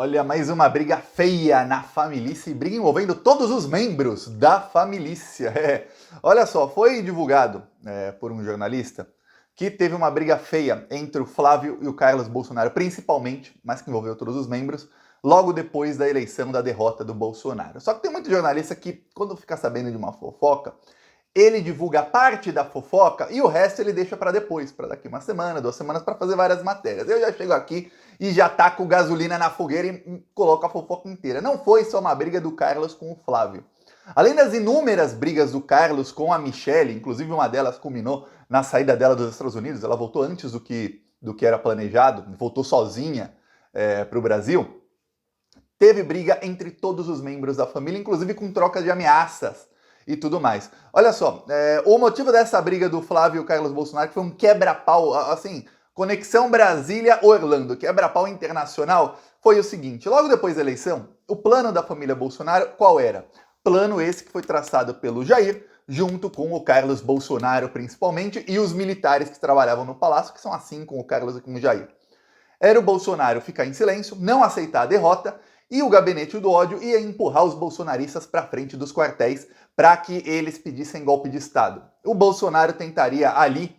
Olha, mais uma briga feia na família, briga envolvendo todos os membros da família. Olha só, foi divulgado por um jornalista que teve uma briga feia entre o Flávio e o Carlos Bolsonaro, principalmente, mas que envolveu todos os membros, logo depois da eleição da derrota do Bolsonaro. Só que tem muito jornalista que, quando fica sabendo de uma fofoca, ele divulga parte da fofoca e o resto ele deixa para depois, para daqui uma semana, 2 semanas, para fazer várias matérias. Eu já chego aqui e já taco gasolina na fogueira e coloco a fofoca inteira. Não foi só uma briga do Carlos com o Flávio. Além das inúmeras brigas do Carlos com a Michelle, inclusive uma delas culminou na saída dela dos Estados Unidos, ela voltou antes do que era planejado, voltou sozinha para o Brasil. Teve briga entre todos os membros da família, inclusive com troca de ameaças e tudo mais. Olha só, o motivo dessa briga do Flávio e o Carlos Bolsonaro que foi um quebra-pau, assim, conexão Brasília-Orlando, quebra-pau internacional, foi o seguinte: logo depois da eleição, o plano da família Bolsonaro qual era? Plano esse que foi traçado pelo Jair, junto com o Carlos Bolsonaro principalmente, e os militares que trabalhavam no palácio, que são assim com o Carlos e com o Jair. Era o Bolsonaro ficar em silêncio, não aceitar a derrota, e o gabinete do ódio ia empurrar os bolsonaristas para frente dos quartéis para que eles pedissem golpe de Estado. O Bolsonaro tentaria ali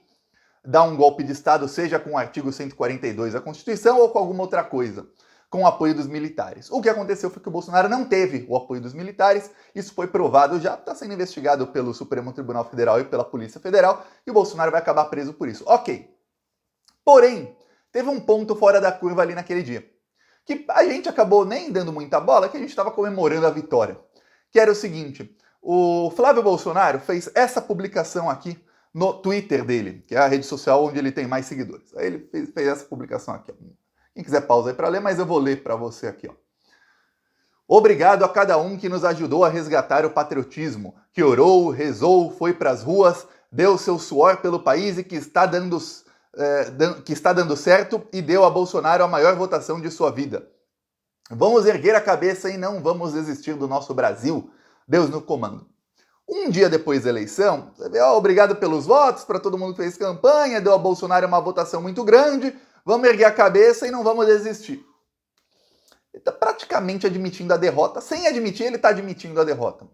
dar um golpe de Estado, seja com o artigo 142 da Constituição ou com alguma outra coisa, com o apoio dos militares. O que aconteceu foi que o Bolsonaro não teve o apoio dos militares, isso foi provado, já está sendo investigado pelo Supremo Tribunal Federal e pela Polícia Federal, e o Bolsonaro vai acabar preso por isso. Ok. Porém, teve um ponto fora da curva ali naquele dia, que a gente acabou nem dando muita bola, que a gente estava comemorando a vitória. Que era o seguinte: o Flávio Bolsonaro fez essa publicação aqui no Twitter dele, que é a rede social onde ele tem mais seguidores. Aí ele fez essa publicação aqui. Quem quiser pausa aí para ler, mas eu vou ler para você aqui. Ó. Obrigado a cada um que nos ajudou a resgatar o patriotismo, que orou, rezou, foi para as ruas, deu seu suor pelo país e que está dando certo e deu a Bolsonaro a maior votação de sua vida. Vamos erguer a cabeça e não vamos desistir do nosso Brasil. Deus no comando. Um dia depois da eleição, você vê, obrigado pelos votos, para todo mundo que fez campanha, deu a Bolsonaro uma votação muito grande, vamos erguer a cabeça e não vamos desistir. Ele está praticamente admitindo a derrota, sem admitir, ele está admitindo a derrota.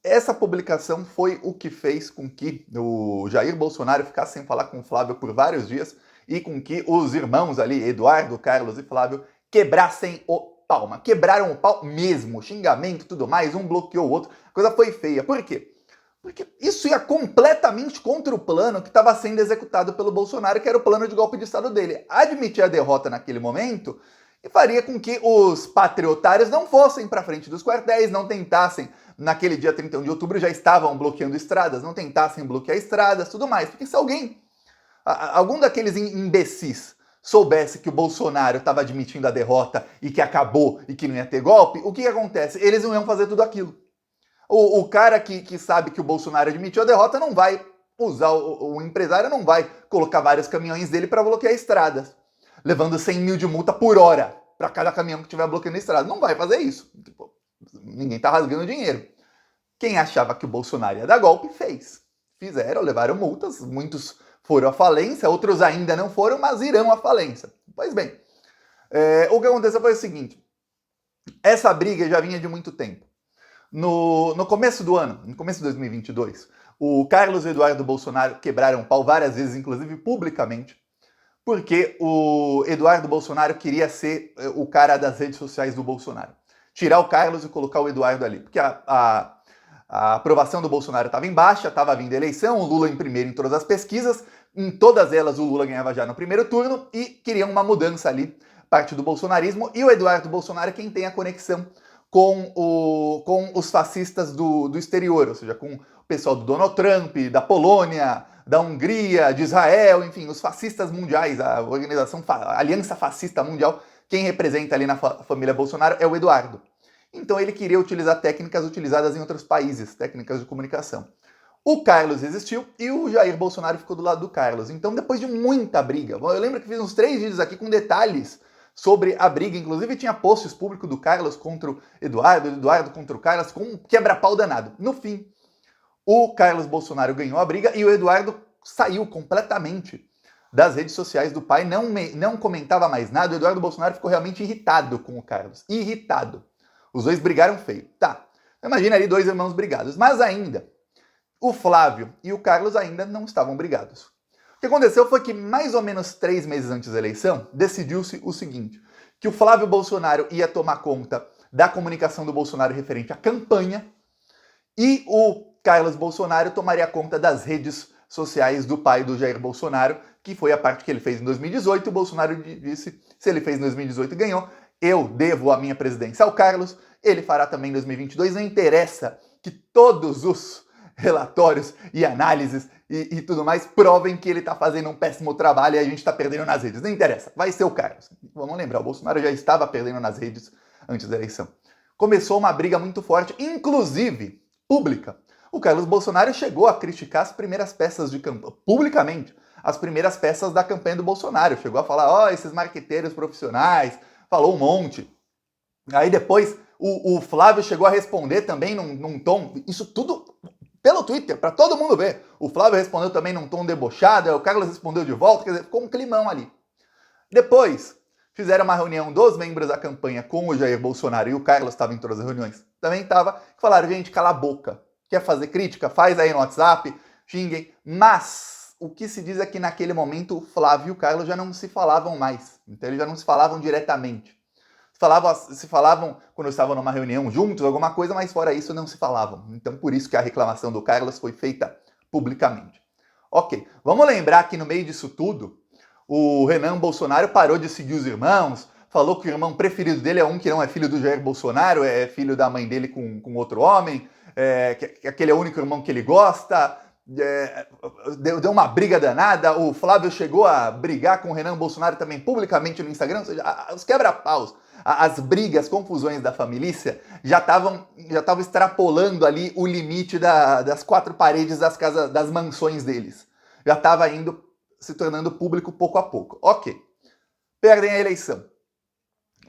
Essa publicação foi o que fez com que o Jair Bolsonaro ficasse sem falar com o Flávio por vários dias e com que os irmãos ali, Eduardo, Carlos e Flávio, quebrassem o pau. Mas quebraram o pau mesmo, xingamento e tudo mais, um bloqueou o outro. A coisa foi feia. Por quê? Porque isso ia completamente contra o plano que estava sendo executado pelo Bolsonaro, que era o plano de golpe de Estado dele. Admitir a derrota naquele momento e faria com que os patriotários não fossem para frente dos quartéis, não tentassem, naquele dia 31 de outubro já estavam bloqueando estradas, não tentassem bloquear estradas, tudo mais. Porque se algum daqueles imbecis soubesse que o Bolsonaro estava admitindo a derrota e que acabou e que não ia ter golpe, o que acontece? Eles não iam fazer tudo aquilo. O cara que sabe que o Bolsonaro admitiu a derrota não vai usar, o empresário não vai colocar vários caminhões dele para bloquear estradas, levando 100 mil de multa por hora para cada caminhão que estiver bloqueando a estrada. Não vai fazer isso. Tipo, ninguém está rasgando dinheiro. Quem achava que o Bolsonaro ia dar golpe, fez. Fizeram, levaram multas, muitos foram à falência, outros ainda não foram, mas irão à falência. Pois bem, o que aconteceu foi o seguinte: essa briga já vinha de muito tempo. No começo do ano, no começo de 2022, o Carlos e o Eduardo Bolsonaro quebraram o pau várias vezes, inclusive publicamente, porque o Eduardo Bolsonaro queria ser o cara das redes sociais do Bolsonaro. Tirar o Carlos e colocar o Eduardo ali. Porque a aprovação do Bolsonaro estava em baixa, estava vindo a eleição, o Lula em primeiro em todas as pesquisas, em todas elas o Lula ganhava já no primeiro turno e queriam uma mudança ali, parte do bolsonarismo, e o Eduardo Bolsonaro é quem tem a conexão com os fascistas do exterior, ou seja, com o pessoal do Donald Trump, da Polônia, da Hungria, de Israel, enfim, os fascistas mundiais, a Aliança Fascista Mundial, quem representa ali na família Bolsonaro é o Eduardo. Então ele queria utilizar técnicas utilizadas em outros países, técnicas de comunicação. O Carlos resistiu e o Jair Bolsonaro ficou do lado do Carlos. Então, depois de muita briga, eu lembro que fiz uns 3 vídeos aqui com detalhes sobre a briga, inclusive tinha posts públicos do Carlos contra o Eduardo contra o Carlos, com um quebra-pau danado. No fim, o Carlos Bolsonaro ganhou a briga e o Eduardo saiu completamente das redes sociais do pai, não comentava mais nada. O Eduardo Bolsonaro ficou realmente irritado com o Carlos. Irritado. Os dois brigaram feio. Tá. Imagina ali dois irmãos brigados. Mas ainda, o Flávio e o Carlos ainda não estavam brigados. O que aconteceu foi que, mais ou menos 3 meses antes da eleição, decidiu-se o seguinte, que o Flávio Bolsonaro ia tomar conta da comunicação do Bolsonaro referente à campanha e o Carlos Bolsonaro tomaria conta das redes sociais do pai do Jair Bolsonaro, que foi a parte que ele fez em 2018. O Bolsonaro disse, se ele fez em 2018 e ganhou, eu devo a minha presidência ao Carlos, ele fará também em 2022, não interessa que todos os relatórios e análises e tudo mais provem que ele está fazendo um péssimo trabalho e a gente está perdendo nas redes. Não interessa, vai ser o Carlos. Vamos lembrar, o Bolsonaro já estava perdendo nas redes antes da eleição. Começou uma briga muito forte, inclusive pública. O Carlos Bolsonaro chegou a criticar as primeiras peças de campanha, publicamente, as primeiras peças da campanha do Bolsonaro. Chegou a falar, ó, esses marqueteiros profissionais, falou um monte. Aí depois o Flávio chegou a responder também num tom, isso tudo pelo Twitter, para todo mundo ver. O Flávio respondeu também num tom debochado, o Carlos respondeu de volta, quer dizer, ficou um climão ali. Depois, fizeram uma reunião dos membros da campanha com o Jair Bolsonaro, e o Carlos estava em todas as reuniões, também estava, falaram, gente, cala a boca. Quer fazer crítica? Faz aí no WhatsApp, xinguem. Mas o que se diz é que naquele momento o Flávio e o Carlos já não se falavam mais. Então eles já não se falavam diretamente. Se falavam quando estavam numa reunião juntos, alguma coisa, mas fora isso não se falavam. Então por isso que a reclamação do Carlos foi feita publicamente. Ok, vamos lembrar que no meio disso tudo, o Renan Bolsonaro parou de seguir os irmãos, falou que o irmão preferido dele é um que não é filho do Jair Bolsonaro, é filho da mãe dele com outro homem, que aquele é o único irmão que ele gosta, deu uma briga danada. O Flávio chegou a brigar com o Renan Bolsonaro também publicamente no Instagram, ou seja, os quebra-paus, as brigas, confusões da família já estavam extrapolando ali o limite das 4 paredes das casas, das mansões deles. Já estava indo, se tornando público pouco a pouco. Ok, perdem a eleição.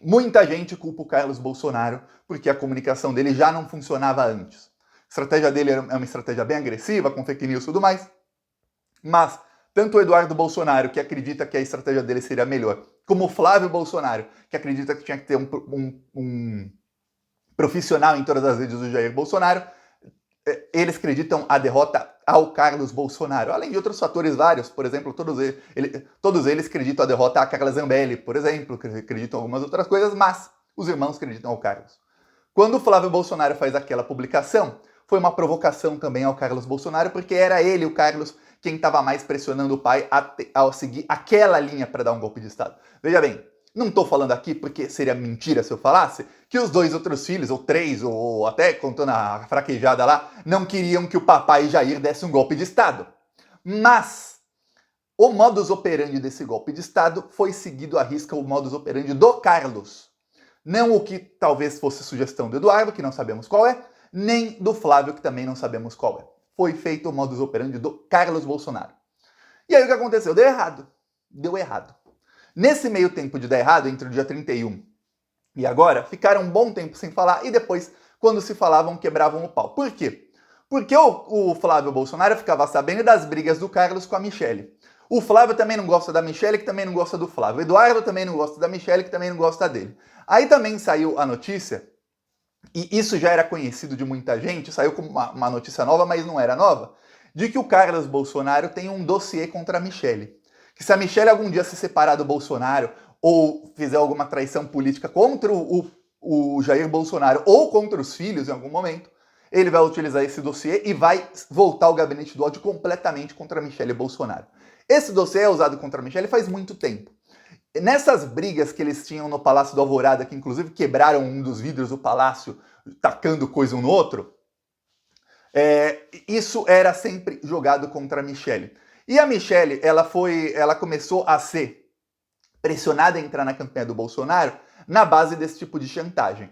Muita gente culpa o Carlos Bolsonaro porque a comunicação dele já não funcionava antes. A estratégia dele é uma estratégia bem agressiva, com fake news e tudo mais. Mas tanto o Eduardo Bolsonaro, que acredita que a estratégia dele seria melhor, como o Flávio Bolsonaro, que acredita que tinha que ter um profissional em todas as redes do Jair Bolsonaro, eles acreditam a derrota ao Carlos Bolsonaro. Além de outros fatores vários, por exemplo, todos eles acreditam a derrota a Carla Zambelli, por exemplo, acreditam algumas outras coisas, mas os irmãos acreditam ao Carlos. Quando o Flávio Bolsonaro faz aquela publicação, foi uma provocação também ao Carlos Bolsonaro, porque era ele, o Carlos, quem estava mais pressionando o pai ao seguir aquela linha para dar um golpe de Estado. Veja bem, não estou falando aqui porque seria mentira se eu falasse que os 2 outros filhos, ou 3, ou até contando a fraquejada lá, não queriam que o papai Jair desse um golpe de Estado. Mas o modus operandi desse golpe de Estado foi seguido à risca o modus operandi do Carlos. Não o que talvez fosse sugestão do Eduardo, que não sabemos qual é, nem do Flávio, que também não sabemos qual é. Foi feito o modus operandi do Carlos Bolsonaro. E aí o que aconteceu? Deu errado. Deu errado. Nesse meio tempo de dar errado, entre o dia 31 e agora, ficaram um bom tempo sem falar e depois, quando se falavam, quebravam o pau. Por quê? Porque o Flávio Bolsonaro ficava sabendo das brigas do Carlos com a Michelle. O Flávio também não gosta da Michelle, que também não gosta do Flávio. O Eduardo também não gosta da Michelle, que também não gosta dele. Aí também saiu a notícia, e isso já era conhecido de muita gente, saiu como uma notícia nova, mas não era nova, de que o Carlos Bolsonaro tem um dossiê contra a Michelle. Que se a Michelle algum dia se separar do Bolsonaro ou fizer alguma traição política contra o Jair Bolsonaro ou contra os filhos em algum momento, ele vai utilizar esse dossiê e vai voltar o gabinete do ódio completamente contra a Michelle Bolsonaro. Esse dossiê é usado contra a Michelle faz muito tempo. Nessas brigas que eles tinham no Palácio do Alvorada, que inclusive quebraram um dos vidros do palácio, tacando coisa um no outro, isso era sempre jogado contra a Michelle. E a Michelle, ela começou a ser pressionada a entrar na campanha do Bolsonaro na base desse tipo de chantagem.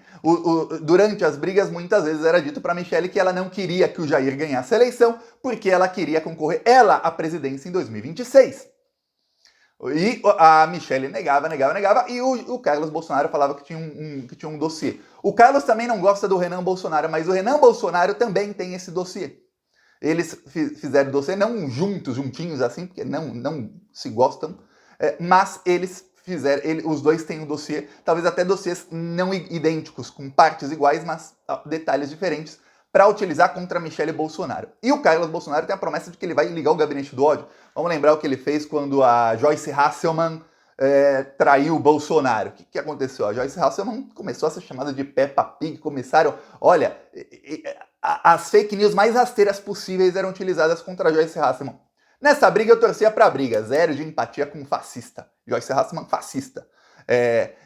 Durante as brigas, muitas vezes era dito para a Michelle que ela não queria que o Jair ganhasse a eleição, porque ela queria concorrer, ela, à presidência em 2026. E a Michelle negava, e o Carlos Bolsonaro falava que tinha um dossiê. O Carlos também não gosta do Renan Bolsonaro, mas o Renan Bolsonaro também tem esse dossiê. Eles fizeram dossiê, não juntos, juntinhos assim, porque não se gostam, mas eles fizeram, os dois têm um dossiê, talvez até dossiês não idênticos, com partes iguais, mas detalhes diferentes, para utilizar contra Michele Bolsonaro. E o Carlos Bolsonaro tem a promessa de que ele vai ligar o gabinete do ódio. Vamos lembrar o que ele fez quando a Joyce Hasselman traiu o Bolsonaro. O que aconteceu? A Joyce Hasselman começou a ser chamada de Peppa Pig, começaram, olha, as fake news mais rasteiras possíveis eram utilizadas contra a Joyce Hasselman. Nessa briga eu torcia pra briga, zero de empatia com fascista. Joyce Hasselman, fascista.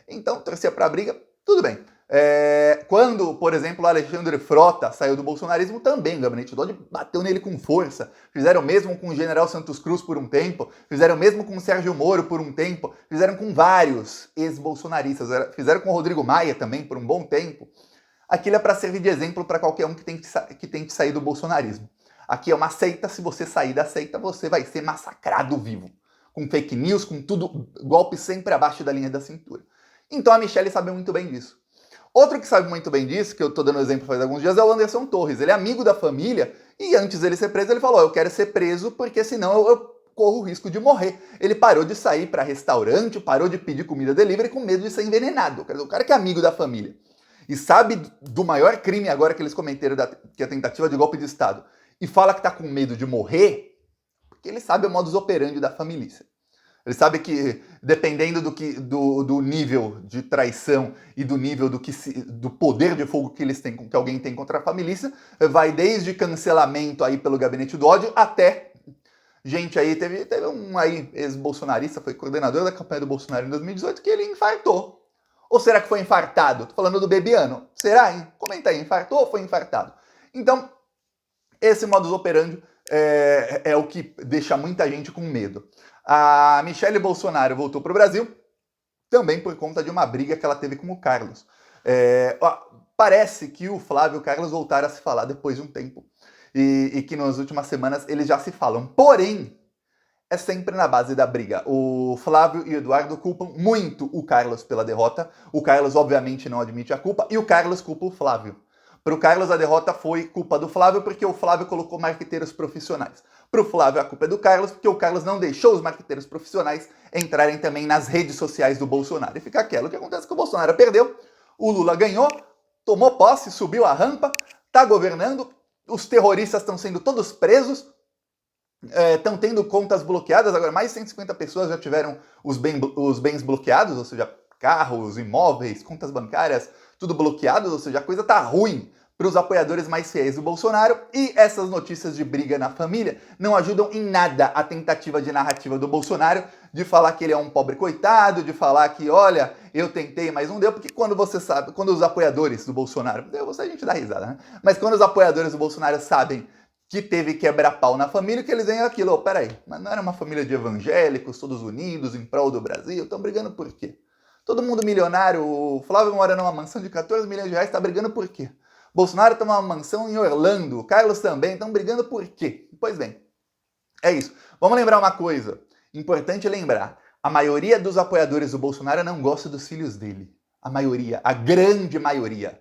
Então, torcia pra briga, tudo bem. Quando, por exemplo, o Alexandre Frota saiu do bolsonarismo, também o gabinete do ódio bateu nele com força. Fizeram o mesmo com o general Santos Cruz por um tempo, fizeram o mesmo com o Sérgio Moro por um tempo, fizeram com vários ex-bolsonaristas, fizeram com o Rodrigo Maia também por um bom tempo. Aquilo é para servir de exemplo para qualquer um que tente sair do bolsonarismo. Aqui é uma seita, se você sair da seita, você vai ser massacrado vivo. Com fake news, com tudo, golpe sempre abaixo da linha da cintura. Então a Michele sabe muito bem disso. Outro que sabe muito bem disso, que eu tô dando exemplo faz alguns dias, é o Anderson Torres. Ele é amigo da família e antes dele ser preso, ele falou, eu quero ser preso porque senão eu corro o risco de morrer. Ele parou de sair para restaurante, parou de pedir comida delivery com medo de ser envenenado. O cara que é amigo da família e sabe do maior crime agora que eles cometeram, que é a tentativa de golpe de Estado, e fala que tá com medo de morrer, porque ele sabe o modus operandi da família. Ele sabe que, dependendo do nível de traição e do nível do poder de fogo que eles têm, que alguém tem contra a família, vai desde cancelamento aí pelo gabinete do ódio até gente aí, teve um aí ex-bolsonarista, foi coordenador da campanha do Bolsonaro em 2018, que ele infartou. Ou será que foi infartado? Tô falando do Bebiano. Será, hein? Comenta aí, infartou ou foi infartado? Então, esse modus operandi é o que deixa muita gente com medo. A Michele Bolsonaro voltou para o Brasil também por conta de uma briga que ela teve com o Carlos. Parece que o Flávio e o Carlos voltaram a se falar depois de um tempo e que nas últimas semanas eles já se falam. Porém, é sempre na base da briga. O Flávio e o Eduardo culpam muito o Carlos pela derrota. O Carlos, obviamente, não admite a culpa e o Carlos culpa o Flávio. Para o Carlos, a derrota foi culpa do Flávio porque o Flávio colocou marqueteiros profissionais. Para o Flávio, a culpa é do Carlos porque o Carlos não deixou os marqueteiros profissionais entrarem também nas redes sociais do Bolsonaro. E fica aquilo. O que acontece é que o Bolsonaro perdeu, o Lula ganhou, tomou posse, subiu a rampa, está governando, os terroristas estão sendo todos presos, estão tendo contas bloqueadas. Agora, mais de 150 pessoas já tiveram os bens bloqueados, ou seja, carros, imóveis, contas bancárias, tudo bloqueado, ou seja, a coisa tá ruim para os apoiadores mais fiéis do Bolsonaro, e essas notícias de briga na família não ajudam em nada a tentativa de narrativa do Bolsonaro de falar que ele é um pobre coitado, de falar que, olha, eu tentei, mas não deu, porque quando você sabe, quando os apoiadores do Bolsonaro, a gente dá risada, né? Mas quando os apoiadores do Bolsonaro sabem que teve quebra-pau na família, que eles veem aquilo, peraí, mas não era uma família de evangélicos, todos unidos, em prol do Brasil, estão brigando por quê? Todo mundo milionário, o Flávio mora numa mansão de 14 milhões de reais, está brigando por quê? Bolsonaro tem uma mansão em Orlando, o Carlos também, estão brigando por quê? Pois bem, é isso. Vamos lembrar uma coisa, importante lembrar, a maioria dos apoiadores do Bolsonaro não gosta dos filhos dele. A maioria, a grande maioria.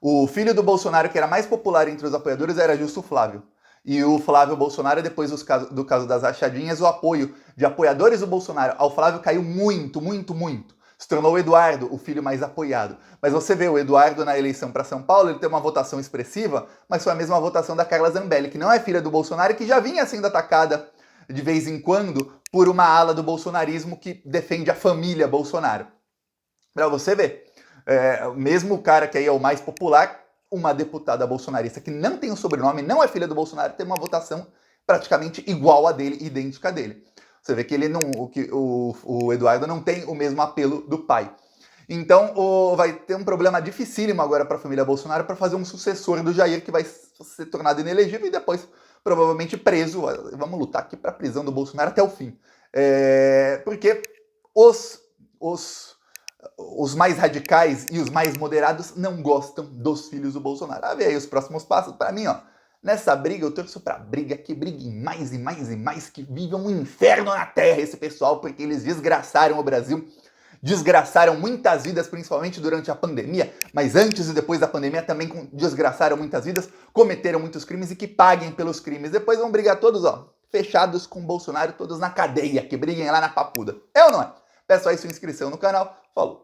O filho do Bolsonaro que era mais popular entre os apoiadores era justo o Flávio. E o Flávio Bolsonaro, depois do caso das rachadinhas, o apoio de apoiadores do Bolsonaro ao Flávio caiu muito, muito, muito. Se tornou o Eduardo o filho mais apoiado. Mas você vê o Eduardo na eleição para São Paulo, ele tem uma votação expressiva, mas foi a mesma votação da Carla Zambelli, que não é filha do Bolsonaro e que já vinha sendo atacada de vez em quando por uma ala do bolsonarismo que defende a família Bolsonaro. Para você ver, mesmo o cara que aí é o mais popular, uma deputada bolsonarista que não tem o sobrenome, não é filha do Bolsonaro, tem uma votação praticamente igual a dele, idêntica a dele. Você vê que ele não, o Eduardo não tem o mesmo apelo do pai. Então vai ter um problema dificílimo agora para a família Bolsonaro para fazer um sucessor do Jair que vai ser tornado inelegível e depois provavelmente preso. Vamos lutar aqui para a prisão do Bolsonaro até o fim. Porque os mais radicais e os mais moderados não gostam dos filhos do Bolsonaro. Vê aí os próximos passos. Para mim, nessa briga, eu torço pra briga, que briguem mais e mais e mais, que vivam um inferno na terra esse pessoal, porque eles desgraçaram o Brasil desgraçaram muitas vidas, principalmente durante a pandemia, mas antes e depois da pandemia também desgraçaram muitas vidas, cometeram muitos crimes e que paguem pelos crimes. Depois vão brigar todos, ó, fechados com o Bolsonaro, todos na cadeia, que briguem lá na papuda. É ou não é? Peço aí sua inscrição no canal. Falou!